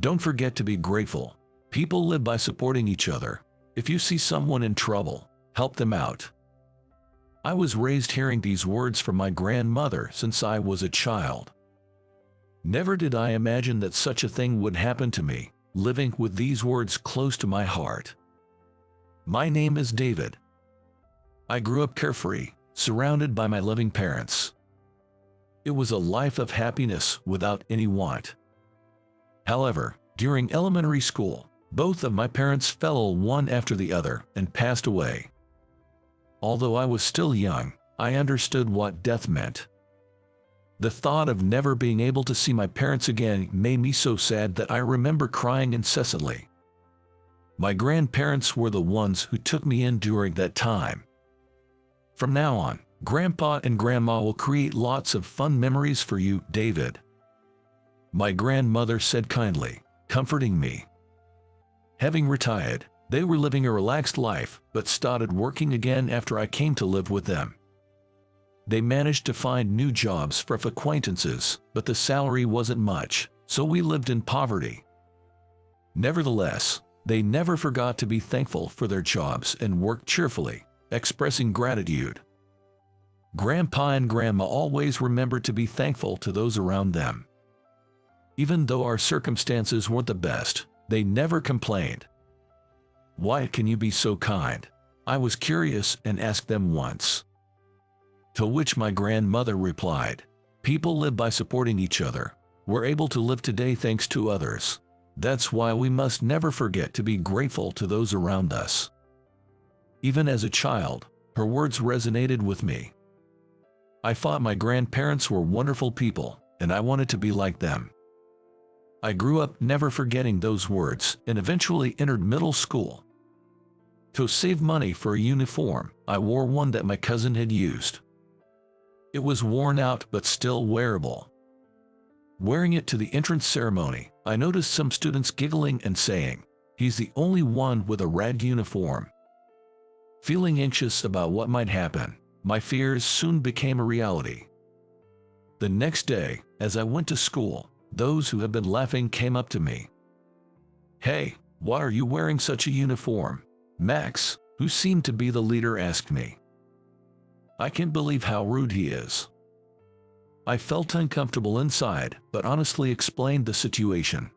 Don't forget to be grateful. People live by supporting each other. If you see someone in trouble, help them out. I was raised hearing these words from my grandmother since I was a child. Never did I imagine that such a thing would happen to me, living with these words close to my heart. My name is David. I grew up carefree, surrounded by my loving parents. It was a life of happiness without any want. However, during elementary school, both of my parents fell one after the other and passed away. Although I was still young, I understood what death meant. The thought of never being able to see my parents again made me so sad that I remember crying incessantly. My grandparents were the ones who took me in during that time. From now on, Grandpa and Grandma will create lots of fun memories for you, David. My grandmother said kindly, comforting me. Having retired, they were living a relaxed life, but started working again after I came to live with them. They managed to find new jobs for acquaintances, but the salary wasn't much, so we lived in poverty. Nevertheless, they never forgot to be thankful for their jobs and worked cheerfully, expressing gratitude. Grandpa and Grandma always remembered to be thankful to those around them. Even though our circumstances weren't the best, they never complained. "Why can you be so kind?" I was curious and asked them once. To which my grandmother replied, "People live by supporting each other. We're able to live today thanks to others. That's why we must never forget to be grateful to those around us." Even as a child, her words resonated with me. I thought my grandparents were wonderful people, and I wanted to be like them. I grew up never forgetting those words and eventually entered middle school. To save money for a uniform, I wore one that my cousin had used. It was worn out but still wearable. Wearing it to the entrance ceremony, I noticed some students giggling and saying, "He's the only one with a rag uniform." Feeling anxious about what might happen, my fears soon became a reality. The next day, as I went to school, those who had been laughing came up to me. "Hey, why are you wearing such a uniform?" Max, who seemed to be the leader, asked me. I can't believe how rude he is. I felt uncomfortable inside, but honestly explained the situation.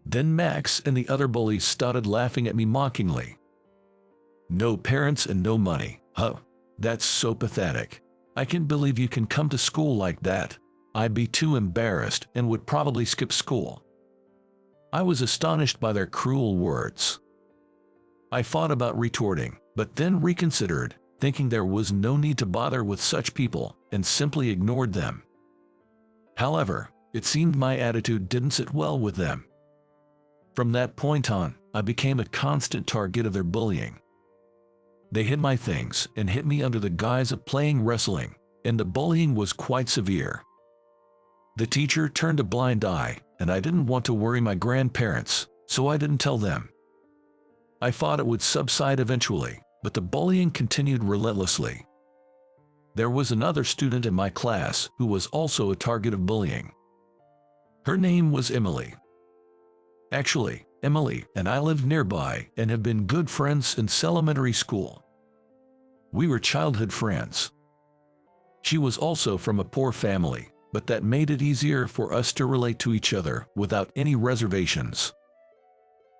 Then Max and the other bullies started laughing at me mockingly. "No parents and no money, huh? That's so pathetic. I can't believe you can come to school like that. I'd be too embarrassed and would probably skip school." I was astonished by their cruel words. I thought about retorting, but then reconsidered, thinking there was no need to bother with such people, and simply ignored them. However, it seemed my attitude didn't sit well with them. From that point on, I became a constant target of their bullying. They hid my things and hit me under the guise of playing wrestling, and the bullying was quite severe. The teacher turned a blind eye, and I didn't want to worry my grandparents, so I didn't tell them. I thought it would subside eventually, but the bullying continued relentlessly. There was another student in my class who was also a target of bullying. Her name was Emily. Actually, Emily and I lived nearby and have been good friends since elementary school. We were childhood friends. She was also from a poor family, but that made it easier for us to relate to each other without any reservations.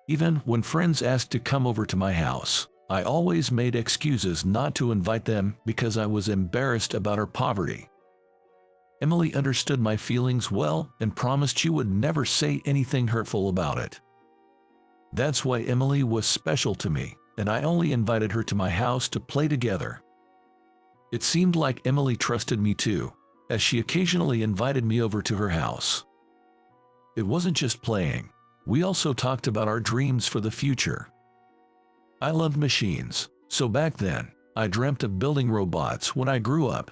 Even when friends asked to come over to my house, I always made excuses not to invite them because I was embarrassed about our poverty. Emily understood my feelings well and promised she would never say anything hurtful about it. That's why Emily was special to me, and I only invited her to my house to play together. It seemed like Emily trusted me too, as she occasionally invited me over to her house. It wasn't just playing. We also talked about our dreams for the future. I loved machines, so back then, I dreamt of building robots when I grew up.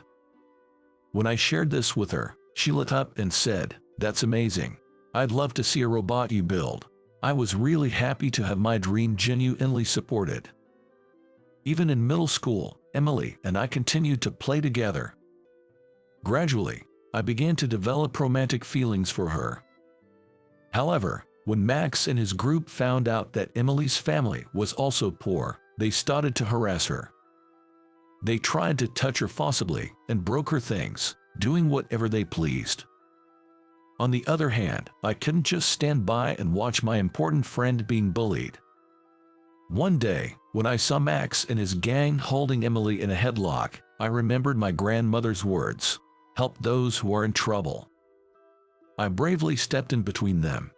When I shared this with her, she lit up and said, "That's amazing. I'd love to see a robot you build." I was really happy to have my dream genuinely supported. Even in middle school, Emily and I continued to play together. Gradually, I began to develop romantic feelings for her. However, When Max and his group found out that Emily's family was also poor, they started to harass her. They tried to touch her forcibly and broke her things, doing whatever they pleased. On the other hand, I couldn't just stand by and watch my important friend being bullied. One day, when I saw Max and his gang holding Emily in a headlock, I remembered my grandmother's words, "Help those who are in trouble." I bravely stepped in between them.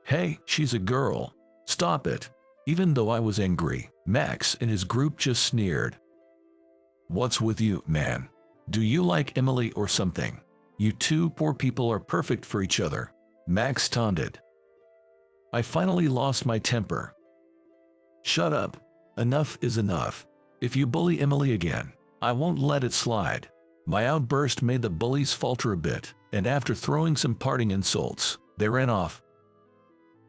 "Hey, she's a girl. Stop it." Even though I was angry, Max and his group just sneered. "What's with you, man? Do you like Emily or something? You two poor people are perfect for each other," Max taunted. I finally lost my temper. "Shut up. Enough is enough. If you bully Emily again, I won't let it slide." My outburst made the bullies falter a bit, and after throwing some parting insults, they ran off.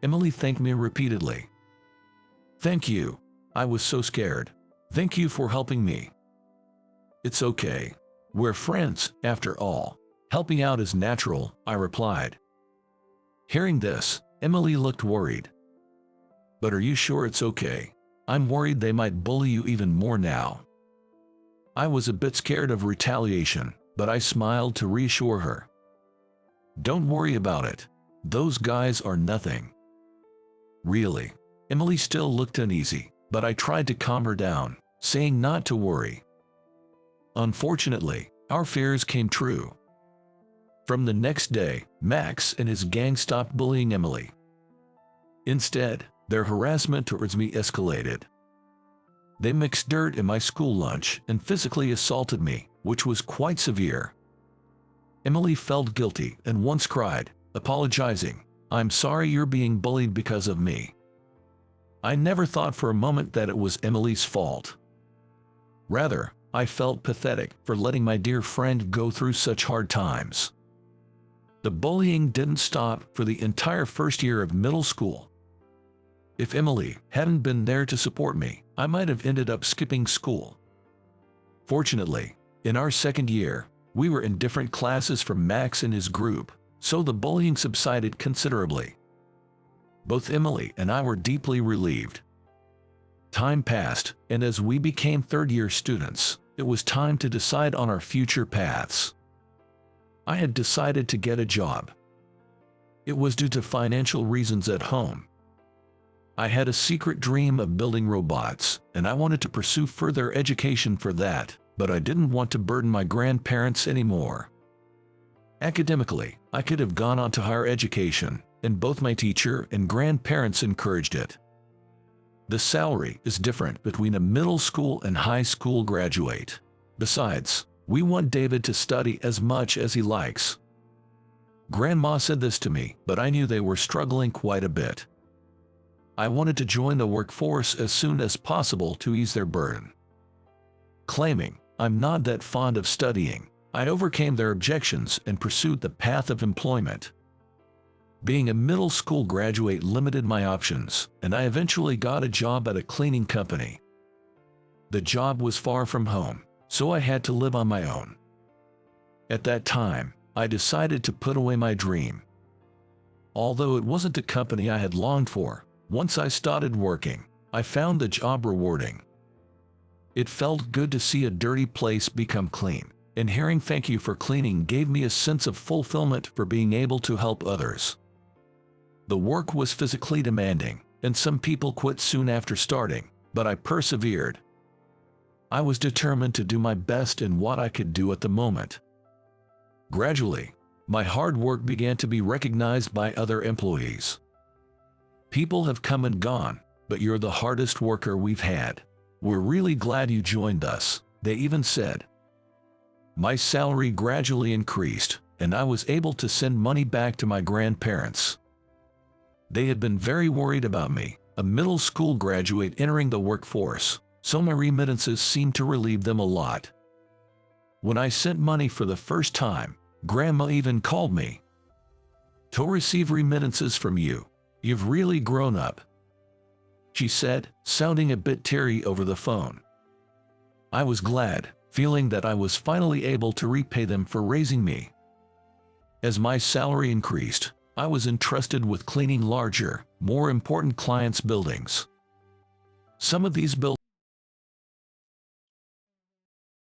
Emily thanked me repeatedly. "Thank you. I was so scared. Thank you for helping me." "It's okay. We're friends, after all. Helping out is natural," I replied. Hearing this, Emily looked worried. "But are you sure it's okay? I'm worried they might bully you even more now." I was a bit scared of retaliation, but I smiled to reassure her. "Don't worry about it. Those guys are nothing." "Really?" Emily still looked uneasy, but I tried to calm her down, saying not to worry. Unfortunately, our fears came true. From the next day, Max and his gang stopped bullying Emily. Instead, their harassment towards me escalated. They mixed dirt in my school lunch and physically assaulted me, which was quite severe. Emily felt guilty and once cried, apologizing, "I'm sorry you're being bullied because of me." I never thought for a moment that it was Emily's fault. Rather, I felt pathetic for letting my dear friend go through such hard times. The bullying didn't stop for the entire first year of middle school. If Emily hadn't been there to support me, I might have ended up skipping school. Fortunately, in our second year, we were in different classes from Max and his group, so the bullying subsided considerably. Both Emily and I were deeply relieved. Time passed, and as we became third-year students, it was time to decide on our future paths. I had decided to get a job. It was due to financial reasons at home. I had a secret dream of building robots, and I wanted to pursue further education for that, but I didn't want to burden my grandparents anymore. Academically, I could have gone on to higher education, and both my teacher and grandparents encouraged it. The salary is different between a middle school and high school graduate. Besides, we want David to study as much as he likes. Grandma said this to me, but I knew they were struggling quite a bit. I wanted to join the workforce as soon as possible to ease their burden. Claiming I'm not that fond of studying, I overcame their objections and pursued the path of employment. Being a middle school graduate limited my options, and I eventually got a job at a cleaning company. The job was far from home, so I had to live on my own. At that time, I decided to put away my dream. Although it wasn't the company I had longed for, once I started working, I found the job rewarding. It felt good to see a dirty place become clean, and hearing "thank you for cleaning" gave me a sense of fulfillment for being able to help others. The work was physically demanding, and some people quit soon after starting, but I persevered. I was determined to do my best in what I could do at the moment. Gradually, my hard work began to be recognized by other employees. "People have come and gone, but you're the hardest worker we've had. We're really glad you joined us," they even said. My salary gradually increased, and I was able to send money back to my grandparents. They had been very worried about me, a middle school graduate entering the workforce, so my remittances seemed to relieve them a lot. When I sent money for the first time, Grandma even called me. "To receive remittances from you, you've really grown up," she said, sounding a bit teary over the phone. I was glad, feeling that I was finally able to repay them for raising me. As my salary increased, I was entrusted with cleaning larger, more important clients' buildings. Some of these buildings